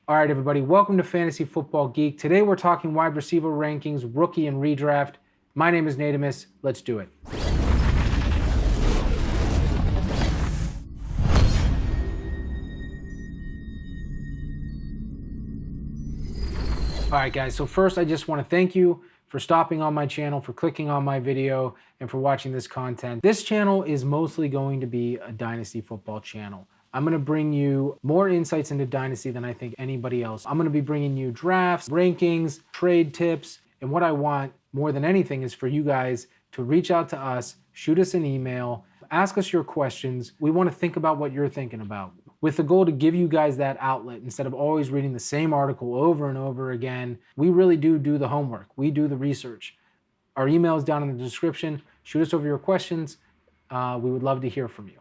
All right, everybody, welcome to Fantasy Football Geek. Today we're talking wide receiver rankings, rookie and redraft. My name is Natimus. Let's do it. All right, guys, so first I just want to thank you for stopping on my channel, for clicking on my video, and for watching this content. This channel is mostly going to be a Dynasty football channel. I'm going to bring you more insights into Dynasty than I think anybody else. I'm going to be bringing you drafts, rankings, trade tips, and what I want more than anything is for you guys to reach out to us, shoot us an email, ask us your questions. We want to think about what you're thinking about, with the goal to give you guys that outlet instead of always reading the same article over and over again. We really do the homework. We do the research. Our email is down in the description. Shoot us over your questions. We would love to hear from you.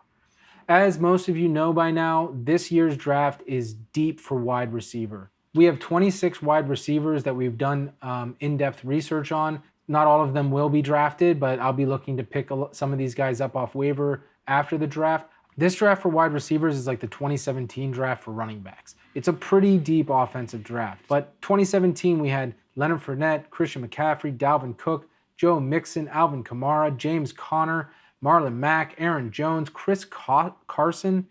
As most of you know by now, this year's draft is deep for wide receiver. We have 26 wide receivers that we've done in-depth research on. Not all of them will be drafted, but I'll be looking to pick some of these guys up off waiver after the draft. This draft for wide receivers is like the 2017 draft for running backs. It's a pretty deep offensive draft. But 2017, we had Leonard Fournette, Christian McCaffrey, Dalvin Cook, Joe Mixon, Alvin Kamara, James Conner, Marlon Mack, Aaron Jones, Chris Carson,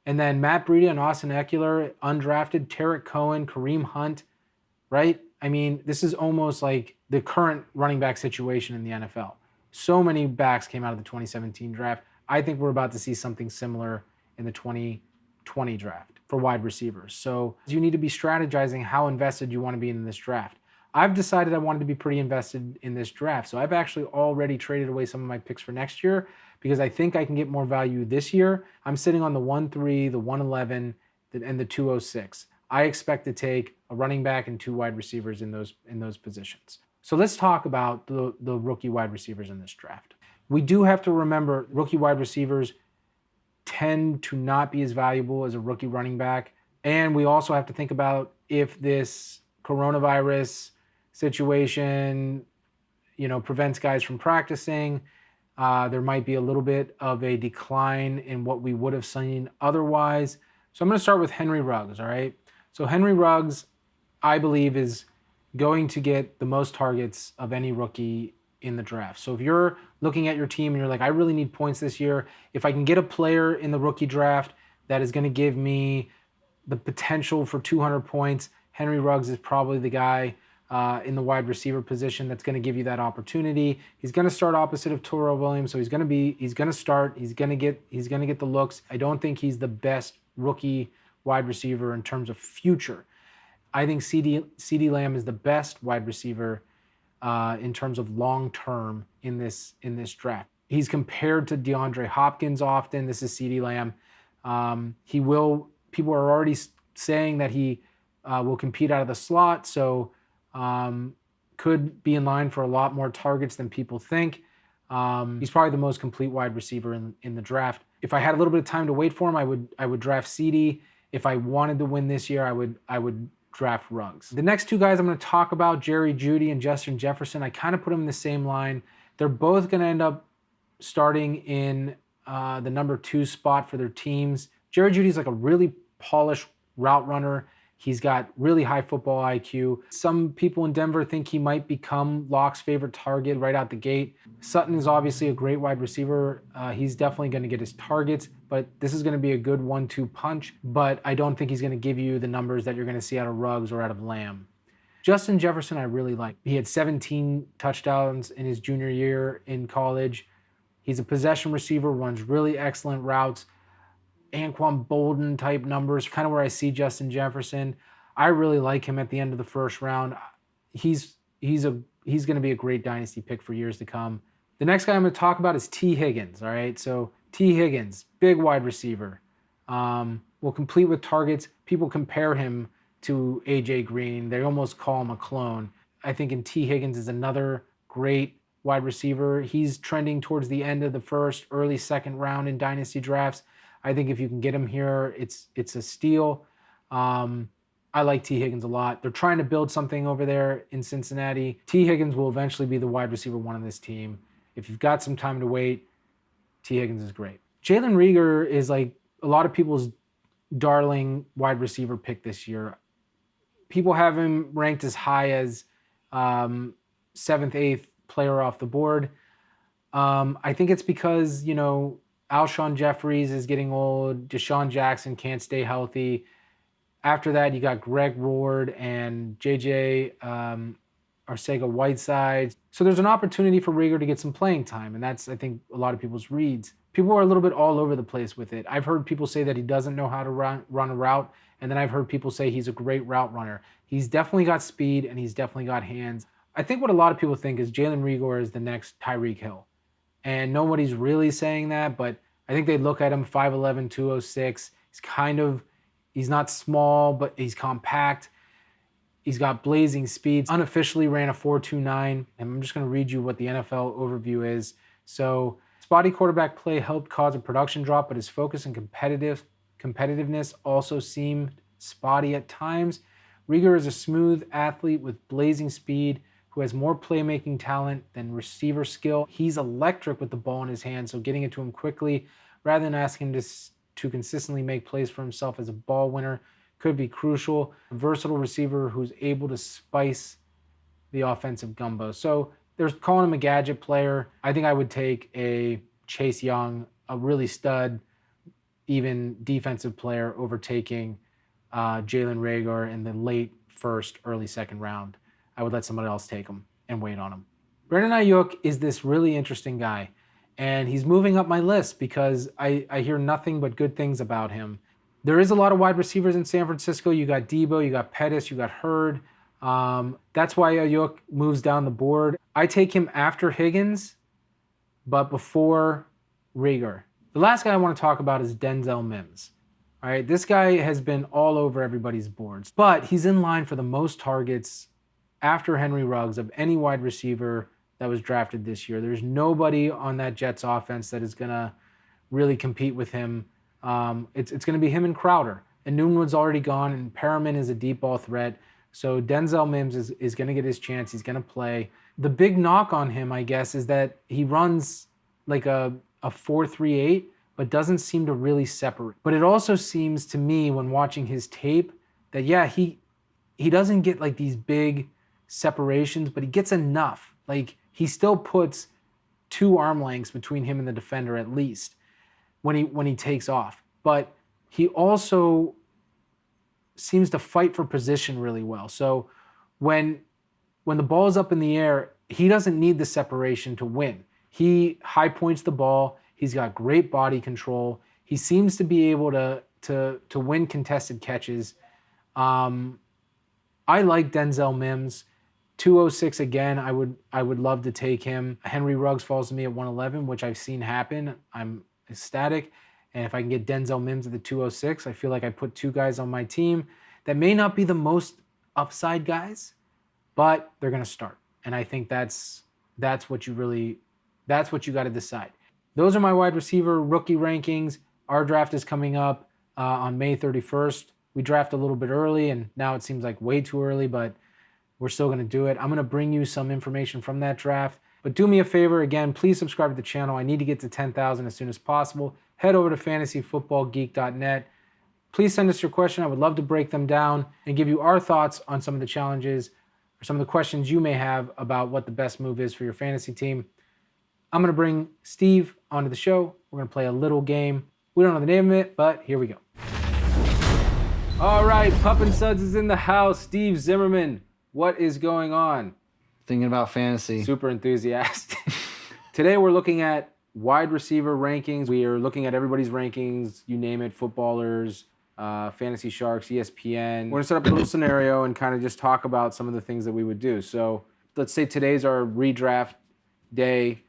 and then Matt Breida and Austin Eckler, undrafted, Tarek Cohen, Kareem Hunt, right? I mean, this is almost like the current running back situation in the NFL. So many backs came out of the 2017 draft. I think we're about to see something similar in the 2020 draft for wide receivers. So you need to be strategizing how invested you want to be in this draft. I've decided I wanted to be pretty invested in this draft. So I've actually already traded away some of my picks for next year because I think I can get more value this year. I'm sitting on the 1-3, the 111, and the 206. I expect to take a running back and two wide receivers in those positions. So let's talk about the rookie wide receivers in this draft. We do have to remember rookie wide receivers tend to not be as valuable as a rookie running back. And we also have to think about if this coronavirus situation, prevents guys from practicing. There might be a little bit of a decline in what we would have seen otherwise. So I'm going to start with Henry Ruggs, all right? So Henry Ruggs, I believe, is going to get the most targets of any rookie in the draft. So if you're looking at your team and you're like, I really need points this year, if I can get a player in the rookie draft that is going to give me the potential for 200 points, Henry Ruggs is probably the guy in the wide receiver position that's going to give you that opportunity. He's going to start opposite of Terrell Williams, so he's going to start. He's going to get the looks. I don't think he's the best rookie wide receiver in terms of future. I think CeeDee Lamb is the best wide receiver in terms of long term in this draft. He's compared to DeAndre Hopkins often. This is CeeDee Lamb. People are already saying that he will compete out of the slot, so could be in line for a lot more targets than people think. He's probably the most complete wide receiver in the draft. If I had a little bit of time to wait for him, I would draft CeeDee. If I wanted to win this year, I would draft Ruggs. The next two guys I'm going to talk about, Jeudy and Justin Jefferson, I kind of put them in the same line. They're both going to end up starting in the number 2 spot for their teams. Jeudy's like a really polished route runner. He's got really high football IQ. Some people in Denver think he might become Locke's favorite target right out the gate. Sutton is obviously a great wide receiver. He's definitely going to get his targets, but this is going to be a good 1-2 punch. But I don't think he's going to give you the numbers that you're going to see out of Ruggs or out of Lamb. Justin Jefferson, I really like. He had 17 touchdowns in his junior year in college. He's a possession receiver, runs really excellent routes. Anquan Bolden type numbers, kind of where I see Justin Jefferson. I really like him at the end of the first round. He's going to be a great dynasty pick for years to come. The next guy I'm going to talk about is T. Higgins. All right, so T. Higgins, big wide receiver, will complete with targets. People compare him to AJ Green. They almost call him a clone. I think T. Higgins is another great wide receiver. He's trending towards the end of the first, early second round in dynasty drafts. I think if you can get him here, it's a steal. I like T. Higgins a lot. They're trying to build something over there in Cincinnati. T. Higgins will eventually be the wide receiver 1 on this team. If you've got some time to wait, T. Higgins is great. Jalen Reagor is like a lot of people's darling wide receiver pick this year. People have him ranked as high as 7th, 8th player off the board. I think it's because, Alshon Jeffries is getting old. Deshaun Jackson can't stay healthy. After that, you got Greg Ward and JJ Arcega-Whiteside. So there's an opportunity for Reagor to get some playing time, and that's, I think, a lot of people's reads. People are a little bit all over the place with it. I've heard people say that he doesn't know how to run a route, and then I've heard people say he's a great route runner. He's definitely got speed, and he's definitely got hands. I think what a lot of people think is Jalen Reagor is the next Tyreek Hill. And nobody's really saying that, but I think they look at him 5'11", 206. He's not small, but he's compact. He's got blazing speeds. Unofficially ran a 4.29. And I'm just going to read you what the NFL overview is. So, spotty quarterback play helped cause a production drop, but his focus and competitiveness also seemed spotty at times. Reagor is a smooth athlete with blazing speed who has more playmaking talent than receiver skill. He's electric with the ball in his hand, so getting it to him quickly rather than asking him to consistently make plays for himself as a ball winner could be crucial. A versatile receiver who's able to spice the offensive gumbo. So they're calling him a gadget player. I think I would take a Chase Young, a really stud, even defensive player, overtaking Jalen Reagor in the late first, early second round. I would let somebody else take him and wait on him. Brandon Aiyuk is this really interesting guy, and he's moving up my list because I hear nothing but good things about him. There is a lot of wide receivers in San Francisco. You got Debo, you got Pettis, you got Hurd. That's why Aiyuk moves down the board. I take him after Higgins, but before Reagor. The last guy I want to talk about is Denzel Mims. All right, this guy has been all over everybody's boards, but he's in line for the most targets after Henry Ruggs of any wide receiver that was drafted this year. There's nobody on that Jets offense that is going to really compete with him. It's going to be him and Crowder. And Newman's already gone, and Perriman is a deep ball threat. So Denzel Mims is going to get his chance. He's going to play. The big knock on him, I guess, is that he runs like a 4.38, but doesn't seem to really separate. But it also seems to me when watching his tape that, yeah, he doesn't get like these big separations, but he gets enough. Like, he still puts 2 arm lengths between him and the defender at least when he takes off. But he also seems to fight for position really well. So when the ball is up in the air, he doesn't need the separation to win. He high points the ball. He's got great body control. He seems to be able to win contested catches. I like Denzel Mims. 206 again, I would love to take him. Henry Ruggs falls to me at 111, which I've seen happen. I'm ecstatic. And if I can get Denzel Mims at the 206, I feel like I put 2 guys on my team that may not be the most upside guys, but they're going to start. And I think that's what you got to decide. Those are my wide receiver rookie rankings. Our draft is coming up on May 31st. We draft a little bit early, and now it seems like way too early, but we're still going to do it. I'm going to bring you some information from that draft. But do me a favor, again, please subscribe to the channel. I need to get to 10,000 as soon as possible. Head over to fantasyfootballgeek.net. Please send us your question. I would love to break them down and give you our thoughts on some of the challenges or some of the questions you may have about what the best move is for your fantasy team. I'm going to bring Steve onto the show. We're going to play a little game. We don't know the name of it, but here we go. All right, Pup and Suds is in the house. Steve Zimmerman, what is going on? Thinking about fantasy. Super enthusiastic. Today we're looking at wide receiver rankings. We are looking at everybody's rankings, you name it, footballers, Fantasy Sharks, ESPN. We're going to set up a little scenario and kind of just talk about some of the things that we would do. So let's say today's our redraft day,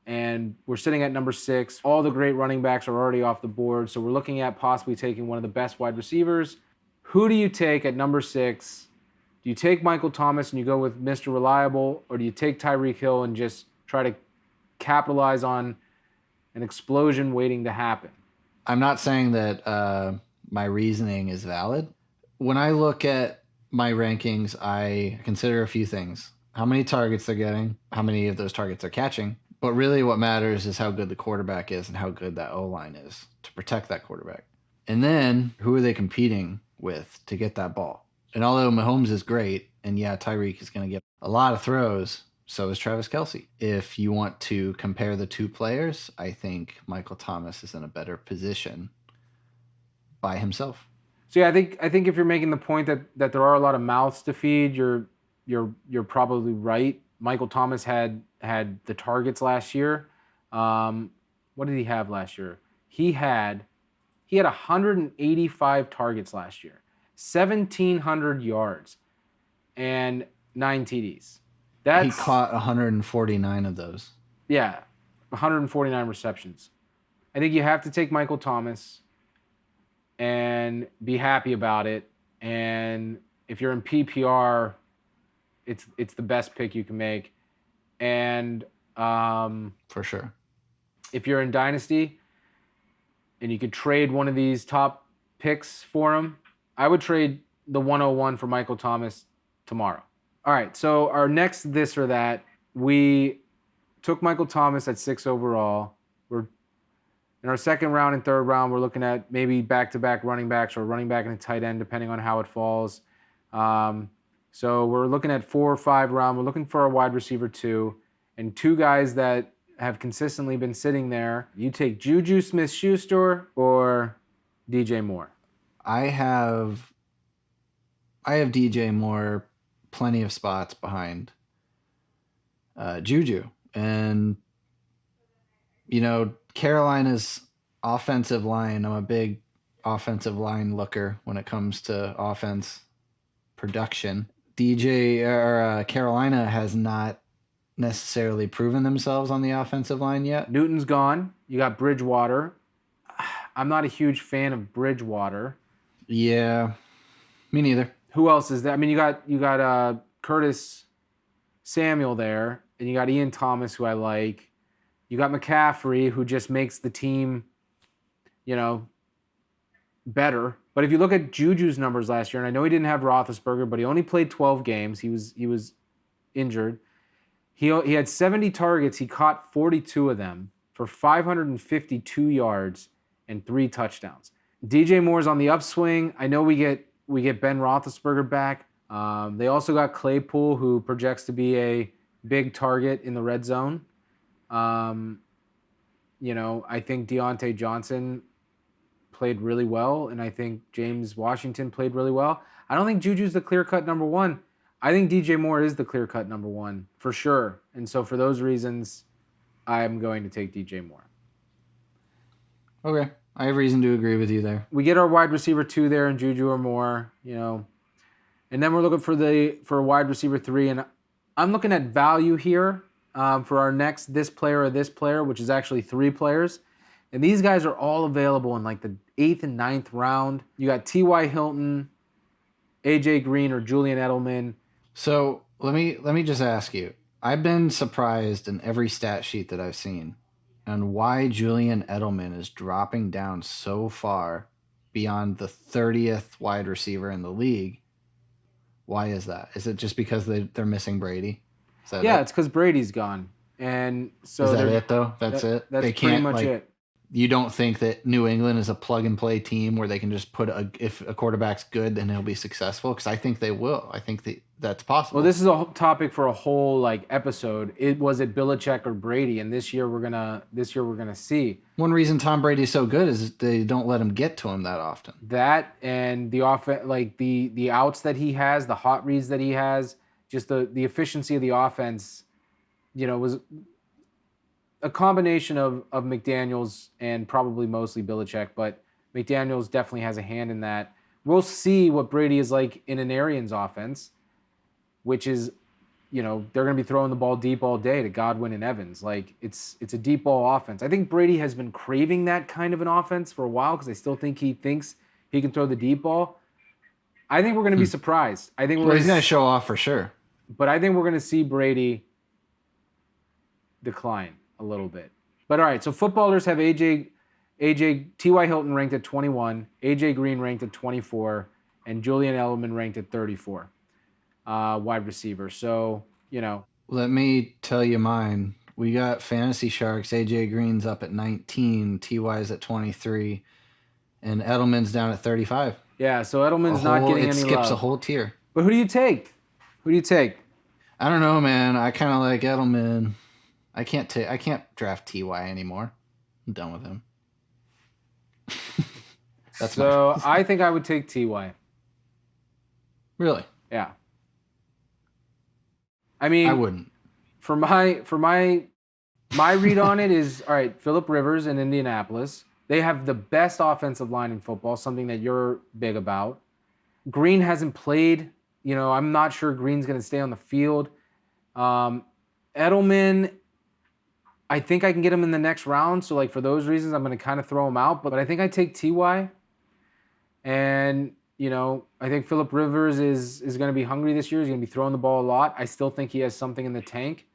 and we're sitting at number 6. All the great running backs are already off the board, so we're looking at possibly taking one of the best wide receivers. Who do you take at number 6? Do you take Michael Thomas and you go with Mr. Reliable, or do you take Tyreek Hill and just try to capitalize on an explosion waiting to happen? I'm not saying that my reasoning is valid. When I look at my rankings, I consider a few things. How many targets they're getting, how many of those targets they're catching. But really what matters is how good the quarterback is and how good that O-line is to protect that quarterback. And then who are they competing with to get that ball? And although Mahomes is great, and yeah, Tyreek is going to get a lot of throws, so is Travis Kelce. If you want to compare the two players, I think Michael Thomas is in a better position by himself. So yeah, I think if you're making the point that there are a lot of mouths to feed, you're probably right. Michael Thomas had the targets last year. What did he have last year? He had 185 targets last year, 1,700 yards, and 9 TDs. He caught 149 of those. Yeah, 149 receptions. I think you have to take Michael Thomas and be happy about it. And if you're in PPR, it's the best pick you can make. And for sure, if you're in Dynasty and you could trade one of these top picks for him, I would trade the 101 for Michael Thomas tomorrow. All right, so our next this or that, we took Michael Thomas at 6 overall. We're in our second round and third round, we're looking at maybe back-to-back running backs or running back and a tight end, depending on how it falls. So we're looking at 4 or 5 round. We're looking for a wide receiver 2 and 2 guys that have consistently been sitting there. You take Juju Smith-Schuster or DJ Moore. I have DJ Moore plenty of spots behind Juju. And, Carolina's offensive line, I'm a big offensive line looker when it comes to offense production. Carolina has not necessarily proven themselves on the offensive line yet. Newton's gone. You got Bridgewater. I'm not a huge fan of Bridgewater. Yeah, me neither. Who else is there? I mean, you got Curtis Samuel there, and you got Ian Thomas, who I like. You got McCaffrey, who just makes the team, better. But if you look at Juju's numbers last year, and I know he didn't have Roethlisberger, but he only played 12 games. He was injured. He had 70 targets. He caught 42 of them for 552 yards and 3 touchdowns. DJ Moore's on the upswing. I know we get Ben Roethlisberger back. They also got Claypool, who projects to be a big target in the red zone. I think Deontay Johnson played really well, and I think James Washington played really well. I don't think Juju's the clear-cut number 1. I think DJ Moore is the clear-cut number 1 for sure. And so for those reasons, I'm going to take DJ Moore. Okay. I have reason to agree with you there. We get our wide receiver 2 there and Juju or Moore, and then we're looking for a wide receiver 3, and I'm looking at value here for our next this player, which is actually 3 players. And these guys are all available in like the 8th and 9th round. You got T.Y. Hilton, A.J. Green, or Julian Edelman. So let me just ask you. I've been surprised in every stat sheet that I've seen on why Julian Edelman is dropping down so far beyond the 30th wide receiver in the league. Why is that? Is it just because they're missing Brady? It's because Brady's gone. And so is that it though? That's it? That's they pretty can't, much it. You don't think that New England is a plug-and-play team where they can just if a quarterback's good, then he'll be successul? Because I think they will. I think that's possible. Well, this is a topic for a whole episode. Was it Belichick or Brady? And this year we're gonna see. One reason Tom Brady's so good is they don't let him get to him that often. That and the offense, the outs that he has, the hot reads that he has, just the efficiency of the offense, was a combination of McDaniels and probably mostly Belichick, but McDaniels definitely has a hand in that. We'll see what Brady is like in an Arians offense, which is, they're going to be throwing the ball deep all day to Godwin and Evans. It's a deep ball offense. I think Brady has been craving that kind of an offense for a while because I still think he thinks he can throw the deep ball. I think we're going to be surprised. I think he's going to show off for sure. But I think we're going to see Brady decline a little bit. But all right, so footballers have T.Y. Hilton ranked at 21, A.J. Green ranked at 24, and Julian Edelman ranked at 34, wide receiver. So, Let me tell you mine. We got Fantasy Sharks. A.J. Green's up at 19, T.Y.'s at 23, and Edelman's down at 35. Yeah, so Edelman's not getting any skips love. a whole tier. But who do you take? Who do you take? I don't know, man. I kind of like Edelman. I can't draft Ty anymore. I'm done with him. I think I would take Ty. Really? Yeah. I mean, I wouldn't. For my read on it is, all right, Phillip Rivers in Indianapolis. They have the best offensive line in football, something that you're big about. Green hasn't played. You know, I'm not sure Green's going to stay on the field. Edelman, I think I can get him in the next round. So, like, for those reasons, I'm going to kind of throw him out. But I think I take Ty. And, you know, I think Phillip Rivers is going to be hungry this year. He's going to be throwing the ball a lot. I still think he has something in the tank.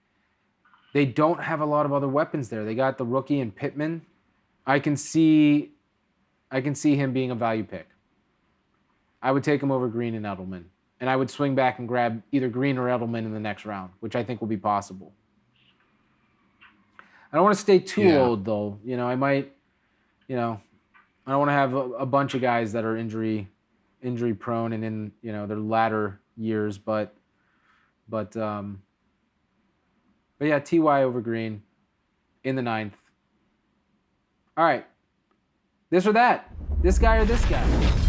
They don't have a lot of other weapons there. They got the rookie in Pittman. I can see him being a value pick. I would take him over Green and Edelman. And I would swing back and grab either Green or Edelman in the next round, which I think will be possible. I don't want to stay too old, though. You know, I might, you know, I don't want to have a bunch of guys that are injury prone and in, you know, their latter years, but yeah, Ty over Green in the 9th. All right. This or that. This guy or this guy.